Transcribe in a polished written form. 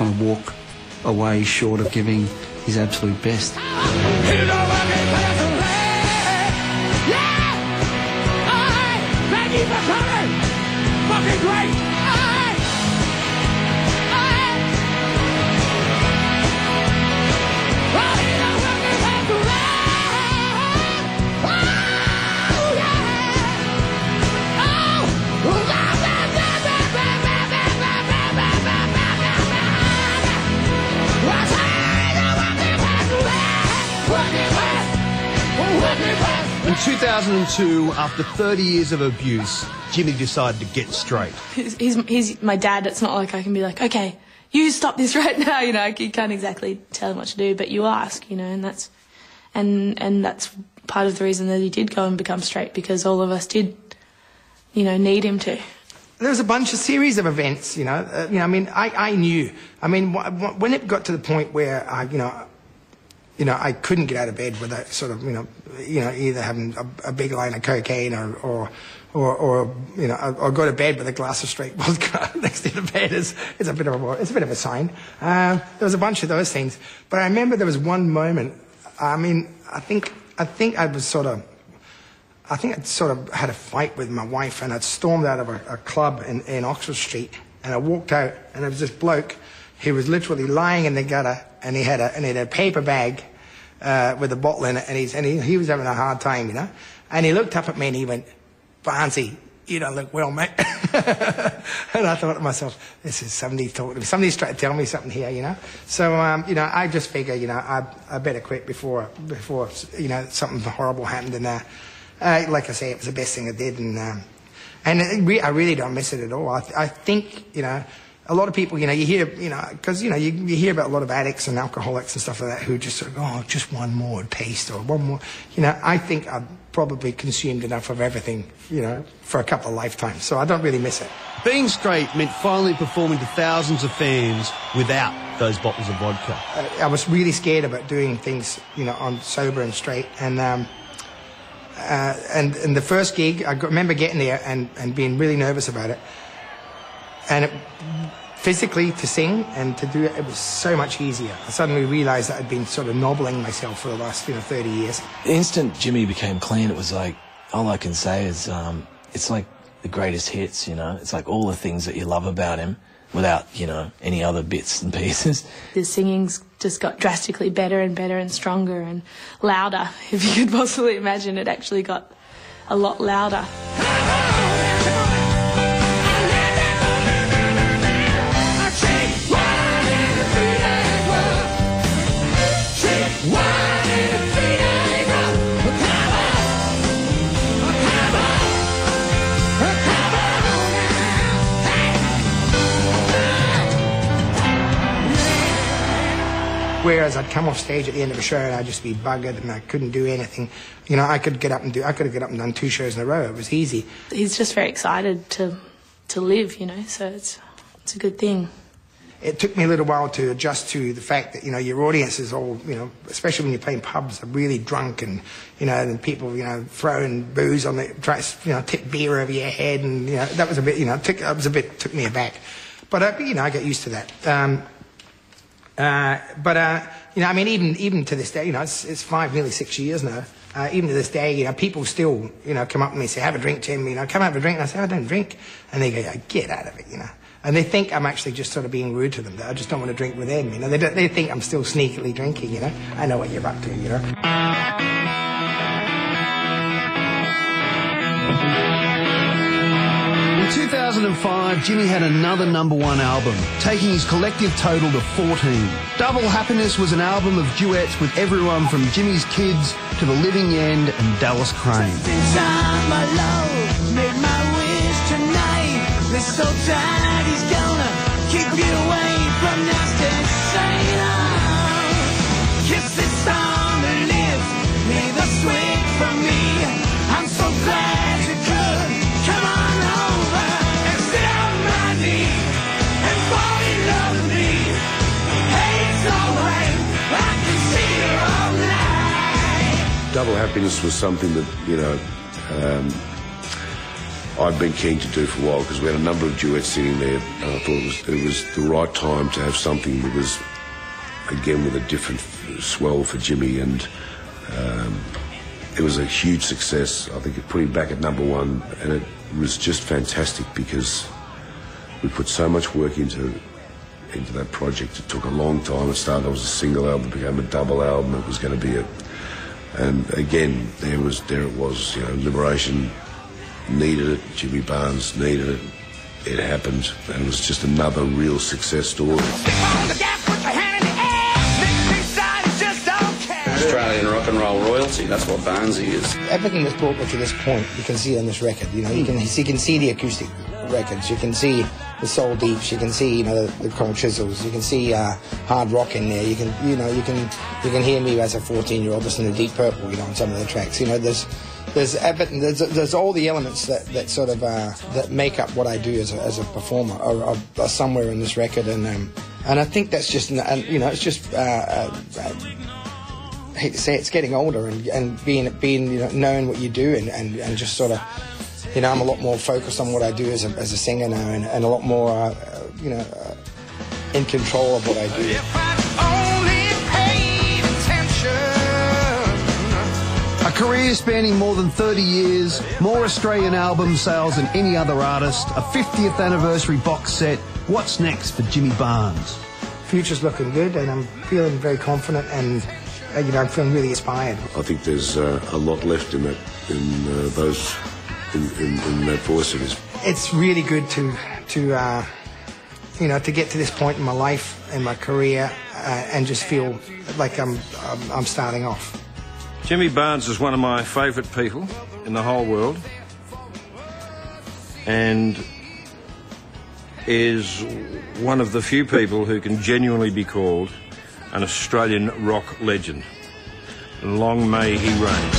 kind of walk away short of giving his absolute best. Fucking great! In 2002, after 30 years of abuse, Jimmy decided to get straight. He's my dad. It's not like I can be like, okay, you stop this right now. You know, you can't exactly tell him what to do, but you ask, you know, and that's part of the reason that he did go and become straight, because all of us did, you know, need him to. There was a bunch of series of events, you know. I mean, I knew. I mean, when it got to the point where I couldn't get out of bed without sort of, either having a big line of cocaine or go to bed with a glass of straight vodka next to the bed is a bit of a sign. There was a bunch of those things, but I remember there was one moment. I mean, I think I'd sort of had a fight with my wife, and I'd stormed out of a club in Oxford Street, and I walked out, and there was this bloke. He was literally lying in the gutter, and he had a paper bag with a bottle in it, and he was having a hard time, you know. And he looked up at me and he went, "Barnsey, you don't look well, mate." And I thought to myself, this is somebody talking to me. Somebody's trying to tell me something here, you know. So, I just figured, I better quit before something horrible happened. And like I say, it was the best thing I did, and I really don't miss it at all. I think, a lot of people, you hear, because, you hear about a lot of addicts and alcoholics and stuff like that who just sort of go, oh, just one more taste or one more. I think I've probably consumed enough of everything, for a couple of lifetimes, so I don't really miss it. Being straight meant finally performing to thousands of fans without those bottles of vodka. I was really scared about doing things, on sober and straight, and the first gig, I remember getting there and being really nervous about it. And physically, to sing and to do it, it was so much easier. I suddenly realised that I'd been sort of nobbling myself for the last, 30 years. The instant Jimmy became clean, it was like, all I can say is, it's like the greatest hits, It's like all the things that you love about him without, any other bits and pieces. The singing's just got drastically better and better and stronger and louder. If you could possibly imagine, it actually got a lot louder. Whereas I'd come off stage at the end of a show and I'd just be buggered and I couldn't do anything. I could have get up and done 2 shows in a row. It was easy. He's just very excited to live, so it's a good thing. It took me a little while to adjust to the fact that, your audience is all, especially when you're playing pubs, are really drunk and, and people, throwing booze on the tracks, tip beer over your head, and, that was a bit, took me aback. But, I got used to that. Even to this day, it's nearly 6 years now. Even to this day, people still, come up to me and say, "Have a drink, Tim, come have a drink." And I say, "I don't drink." And they go, "Get out of it, And they think I'm actually just sort of being rude to them, that I just don't want to drink with them, They think I'm still sneakily drinking, I know what you're up to, In 2005, Jimmy had another #1 album, taking his collective total to 14. Double Happiness was an album of duets with everyone from Jimmy's Kids to The Living End and Dallas Crane. So tired he's gonna keep you away from nasty Satan. Kiss this song and live, neither sweet for me. I'm so glad you could come on over and sit on my knee and fall in love with me. Hey, it's alright, I can see you all night. Double Happiness was something that, I've been keen to do for a while, because we had a number of duets sitting there, and I thought it was the right time to have something that was, again, with a different swell for Jimmy, and it was a huge success. I think it put him back at #1, and it was just fantastic because we put so much work into that project. It took a long time. It started off as a single album, it became a double album. It was going to be and again, there it was, you know, Liberation needed it, Jimmy Barnes needed it. It happened, and it was just another real success story. Australian rock and roll royalty, that's what Barnesy is. Everything that's brought me to this point, you can see on this record. You know, you can see the acoustic records, you can see the soul deeps, you can see, you know, the Cold Chisels, you can see hard rock in there. You can hear me as a 14-year-old listening to Deep Purple, you know, on some of the tracks. You know, there's everything, there's all the elements that sort of that make up what I do as a performer are somewhere in this record, and I think that's just, you know, it's just. I hate to say it's getting older and being you know, knowing what you do and just sort of, you know, I'm a lot more focused on what I do as a singer now, and a lot more you know, in control of what I do. If I only paid attention. A career spanning more than 30 years, more Australian album sales than any other artist, a 50th anniversary box set. What's next for Jimmy Barnes? Future's looking good, and I'm feeling very confident, and you know, I'm feeling really inspired. I think there's a lot left in that voice of his. It's really good to you know, to get to this point in my life, in my career, and just feel like I'm starting off. Jimmy Barnes is one of my favourite people in the whole world, and is one of the few people who can genuinely be called an Australian rock legend. Long may he reign.